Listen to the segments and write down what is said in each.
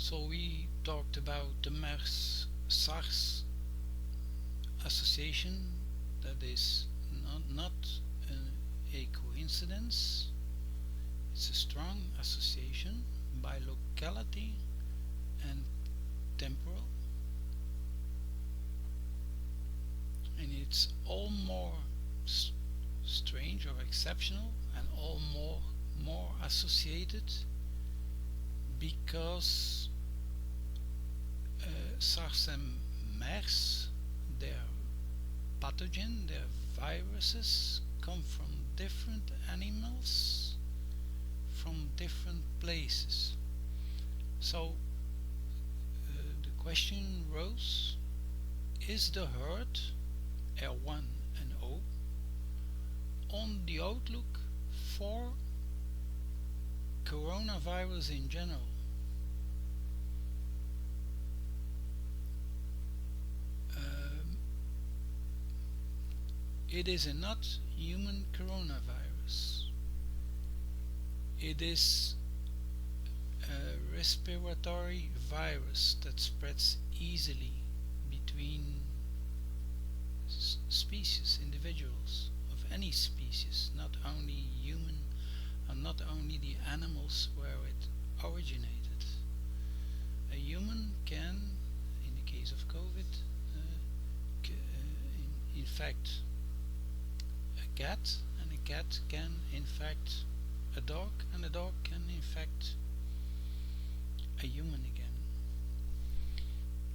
So we talked about the MERS-SARS association. That is not a coincidence. It's a strong association by locality and temporal, and it's all more strange or exceptional, and all more associated because SARS and MERS, their pathogen, their viruses, come from different animals, from different places. So the question rose, is the herd R1 and O on the outlook for coronavirus in general? It is a not human coronavirus. It is a respiratory virus that spreads easily between species, individuals of any species, not only human and not only the animals where it originated. A human can, in the case of COVID, infect a cat, and a cat can infect a dog, and a dog can infect a human again.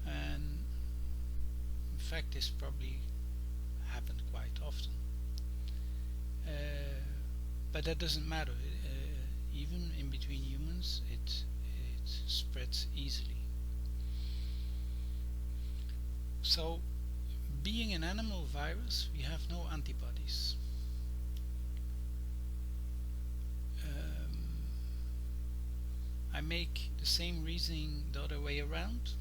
And in fact, this probably happened quite often. But that doesn't matter. Even in between humans, it spreads easily. So, being an animal virus, we have no antibodies. I make the same reasoning the other way around.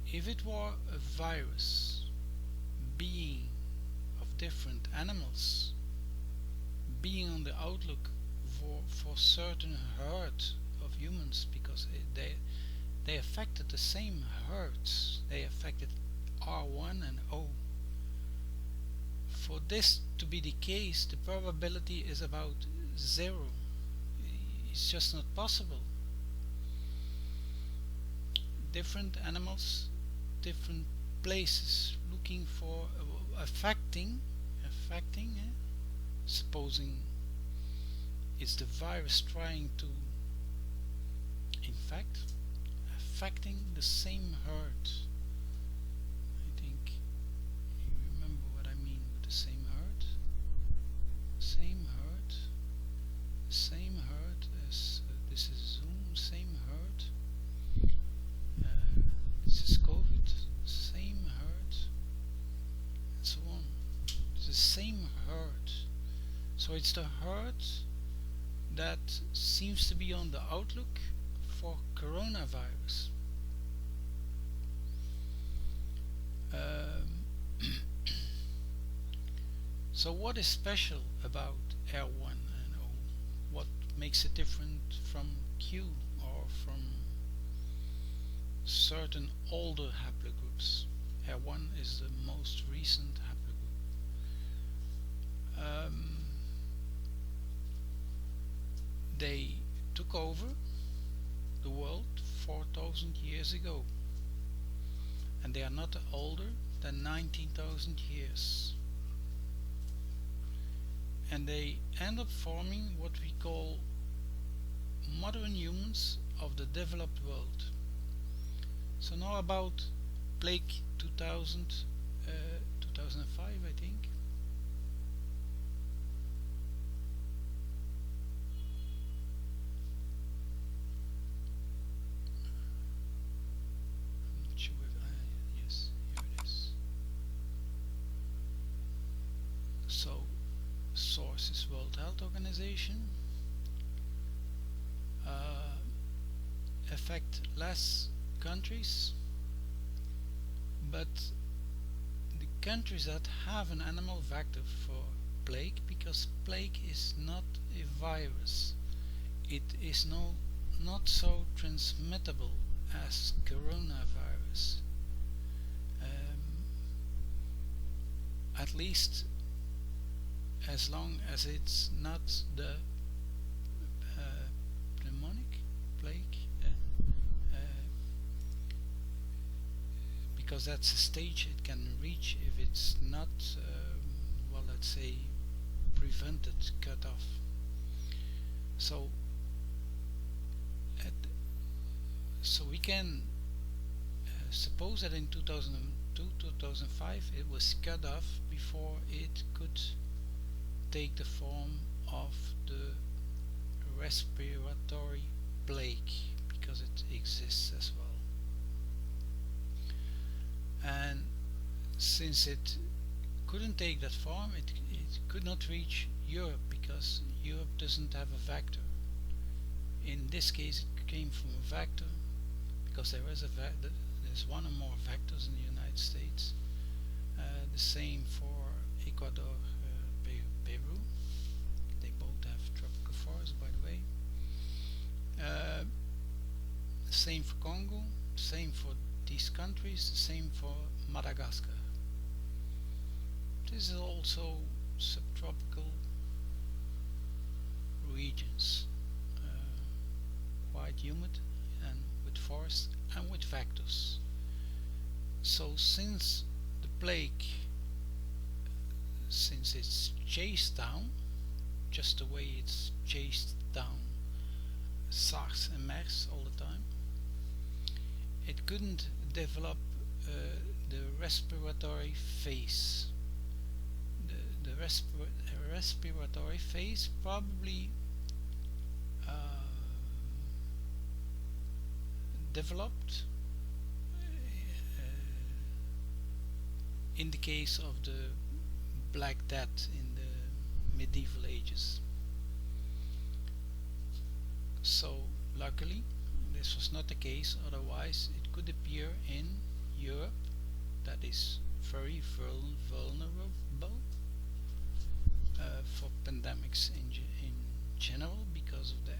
If it were a virus being of different animals, being on the outlook for certain herd of humans, because they affected the same herds, they affected R1 and O. For this to be the case, the probability is about 0. It's just not possible. Different animals, different places, looking for affecting, supposing it's the virus trying to infect, affecting the same herd. I think you remember what I mean with the same herd. Same herd, same herd as this is Zoom, same herd. This is COVID, same herd, and so on. It's the same herd. So it's the herd that seems to be on the outlook for coronavirus. So what is special about R1 and O? What makes it different from Q or from certain older haplogroups? R1 is the most recent haplogroup. They took over the world 4,000 years ago, and they are not older than 19,000 years. And they end up forming what we call modern humans of the developed world. So now about plague 2000, 2005 I think. I'm not sure if yes, here it is. So source is World Health Organization. Affect less countries, but the countries that have an animal vector for plague, because plague is not a virus, it is not so transmittable as coronavirus. At least as long as it's not the pneumonic plague, because that's a stage it can reach if it's not, well, let's say, prevented, cut off. So, so we can suppose that in 2002-2005 it was cut off before it could take the form of the respiratory plague, because it exists as well. And since it couldn't take that form, it could not reach Europe, because Europe doesn't have a vector. In this case it came from a vector, because there's one or more vectors in the United States. The same for Ecuador, Peru. They both have tropical forests, by the way. Same for Congo, same for these countries, the same for Madagascar. This is also subtropical regions, quite humid and with forests and with vectors. So since the plague, since it's chased down, just the way it's chased down SARS and MERS all the time, it couldn't develop the respiratory phase. The respiratory phase probably developed in the case of the Black Death in the medieval ages. So luckily this was not the case, otherwise it could appear in Europe, that is very vulnerable for pandemics in general, because of the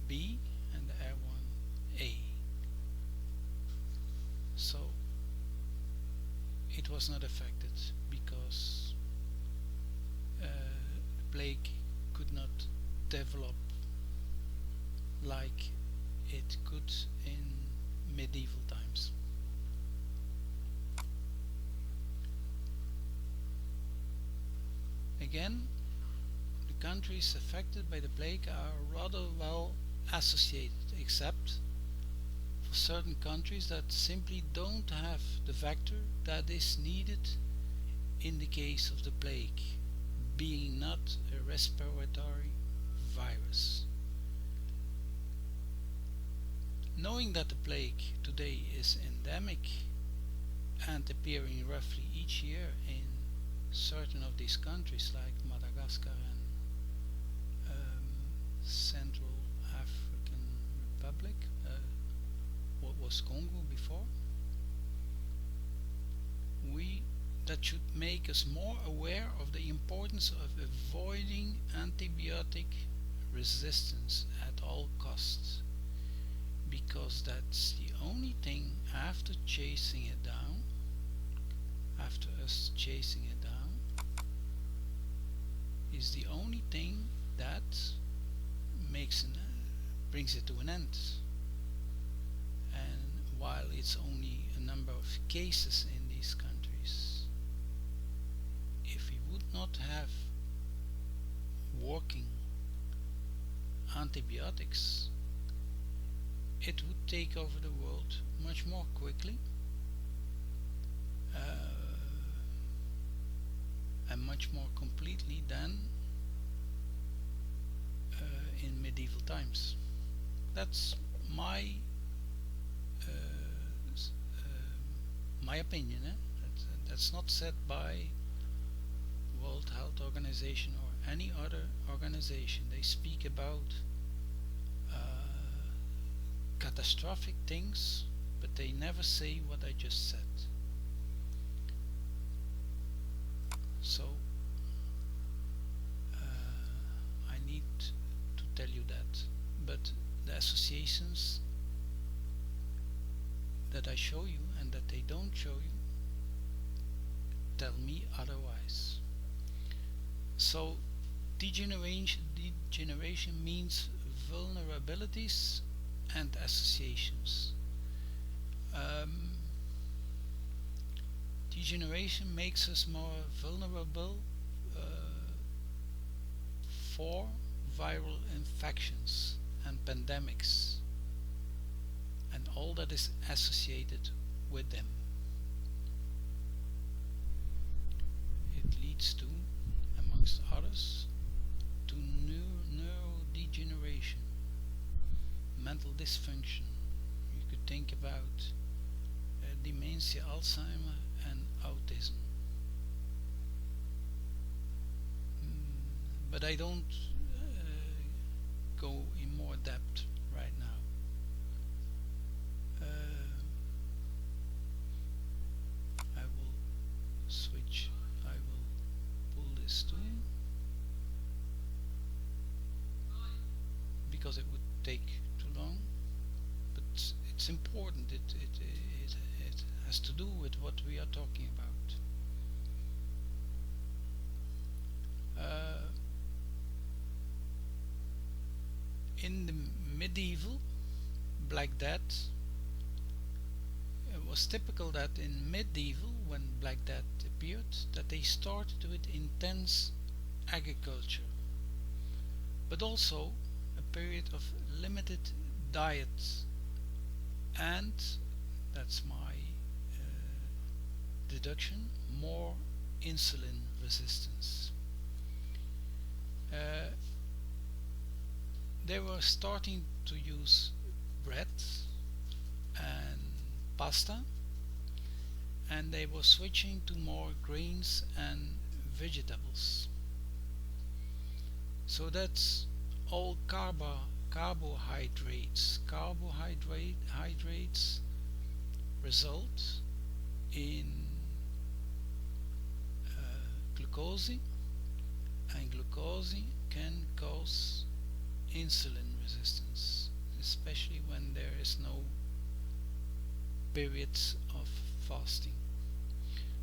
R1b and the R1a. So it was not affected, because the plague could not develop like it could in medieval times. Again, the countries affected by the plague are rather well associated, except for certain countries that simply don't have the vector that is needed in the case of the plague, being not a respiratory virus. Knowing that the plague today is endemic and appearing roughly each year in certain of these countries like Madagascar and Central African Republic, what was Congo before, that should make us more aware of the importance of avoiding antibiotic resistance at all costs, because that's the only thing after chasing it down, after us chasing it down, is the only thing that brings it to an end. And while it's only a number of cases in these countries, if we would not have working antibiotics, it would take over the world much more quickly and much more completely than in medieval times. That's my my opinion. That's not said by World Health Organization or any other organization. They speak about catastrophic things, but they never say what I just said. So I need to tell you that associations that I show you and that they don't show you tell me otherwise. So degeneration means vulnerabilities and associations. Degeneration makes us more vulnerable for viral infections and pandemics and all that is associated with them. It leads to, amongst others, to neurodegeneration, mental dysfunction. You could think about dementia, Alzheimer and autism. But I don't go in more depth right now. I will switch, I will pull this tool because it would take too long, but it's important. It has to do with what we are talking about. In the medieval Black Death, it was typical that in medieval, when Black Death appeared, that they started with intense agriculture, but also a period of limited diet, and that's my deduction, more insulin resistance. They were starting to use bread and pasta, and they were switching to more grains and vegetables. So that's all carbohydrates. Carbohydrates result in glucose, and glucose can cause insulin resistance, especially when there is no periods of fasting.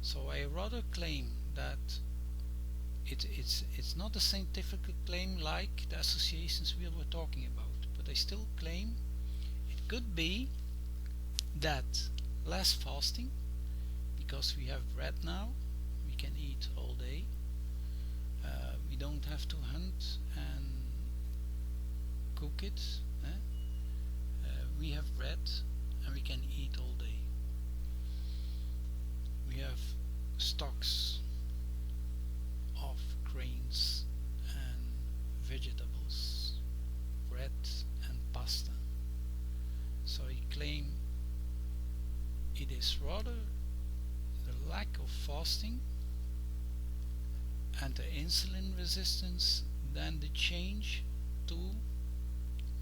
So I rather claim that it's not a scientific claim like the associations we were talking about, but I still claim it could be that less fasting, because we have bread now, we can eat all day, we don't have to hunt and cook it, we have bread and we can eat all day. We have stocks of grains and vegetables, bread and pasta. So I claim it is rather the lack of fasting and the insulin resistance than the change to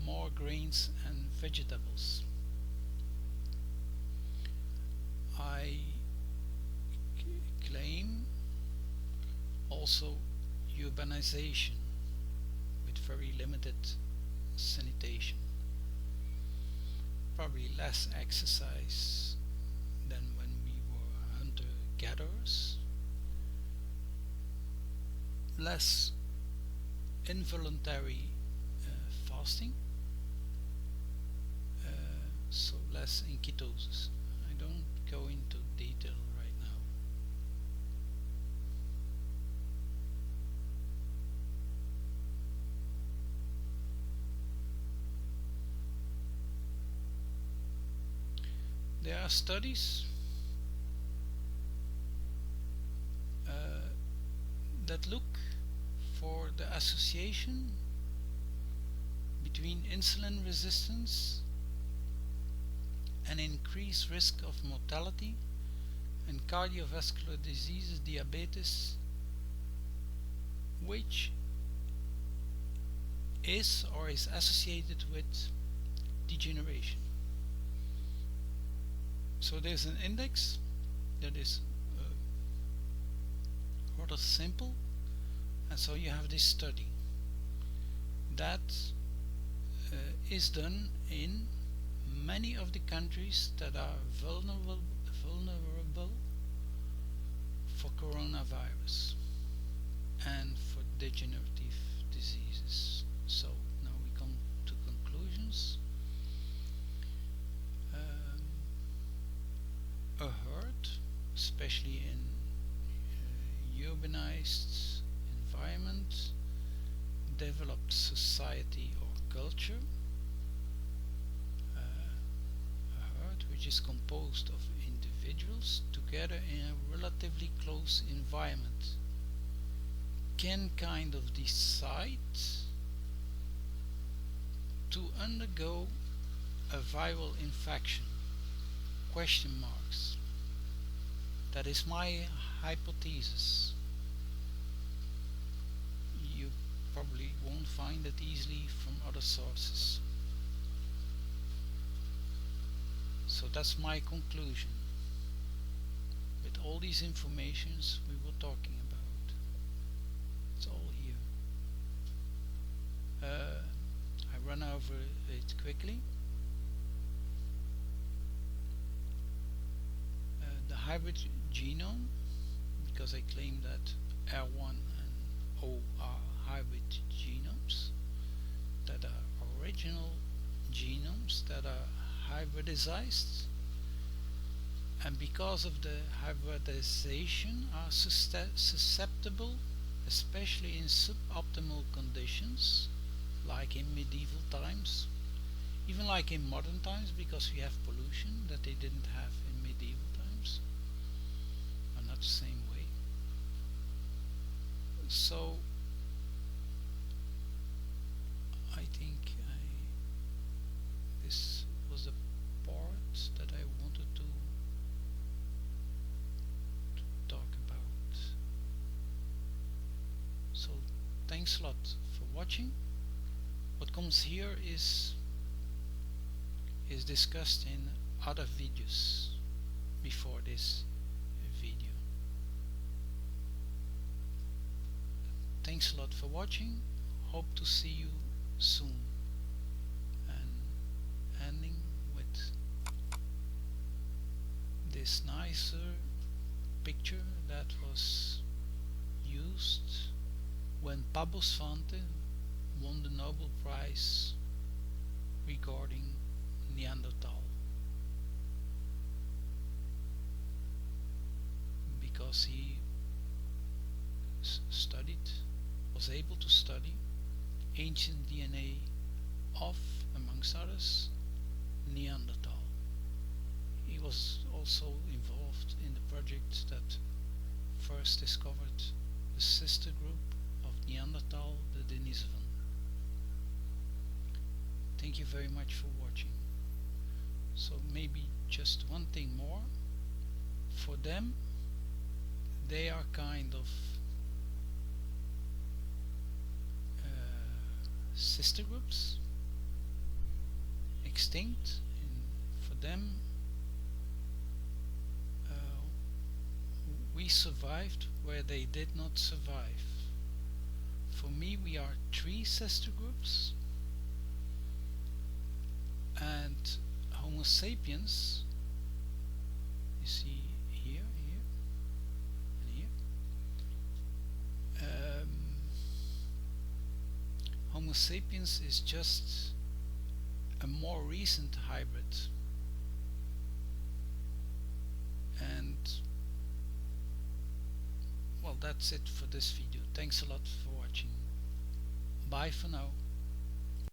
more grains and vegetables. I claim also urbanization with very limited sanitation, probably less exercise than when we were hunter-gatherers, less involuntary fasting, so less in ketosis. I don't go into detail right now. There are studies that look for the association between insulin resistance and increased risk of mortality and cardiovascular diseases, diabetes, which is or is associated with degeneration. So there's an index that is rather simple, and so you have this study that is done in many of the countries that are vulnerable for coronavirus and for degenerative diseases. So now we come to conclusions. A herd, especially in urbanized environment, developed society or culture, a herd which is composed of individuals together in a relatively close environment, can kind of decide to undergo a viral infection? Question marks. That is my hypothesis. You probably won't find it easily from other sources. So that's my conclusion. With all these informations we were talking about, it's all here. I run over it quickly. The hybrid genome, because I claim that R1 and O are hybrid genomes, that are original genomes that are hybridized, and because of the hybridization are susceptible, especially in suboptimal conditions like in medieval times, even like in modern times, because we have pollution that they didn't have in medieval times, or not the same way. So I think this was the part that I wanted to talk about. So thanks a lot for watching. What comes here is discussed in other videos before this video. Thanks a lot for watching. Hope to see you soon. And ending with this nicer picture that was used when Pablo Svante won the Nobel Prize regarding Neanderthal, because he was able to study ancient DNA of, amongst others, Neanderthal. He was also involved in the project that first discovered the sister group of Neanderthal, the Denisovan. Thank you very much for watching. So maybe just one thing more. For them, they are kind of sister groups, extinct, and for them we survived where they did not survive. For me, we are 3 sister groups, and Homo sapiens, you see here, and here. Homo sapiens is just a more recent hybrid, and well, that's it for this video. Thanks a lot for watching. Bye for now.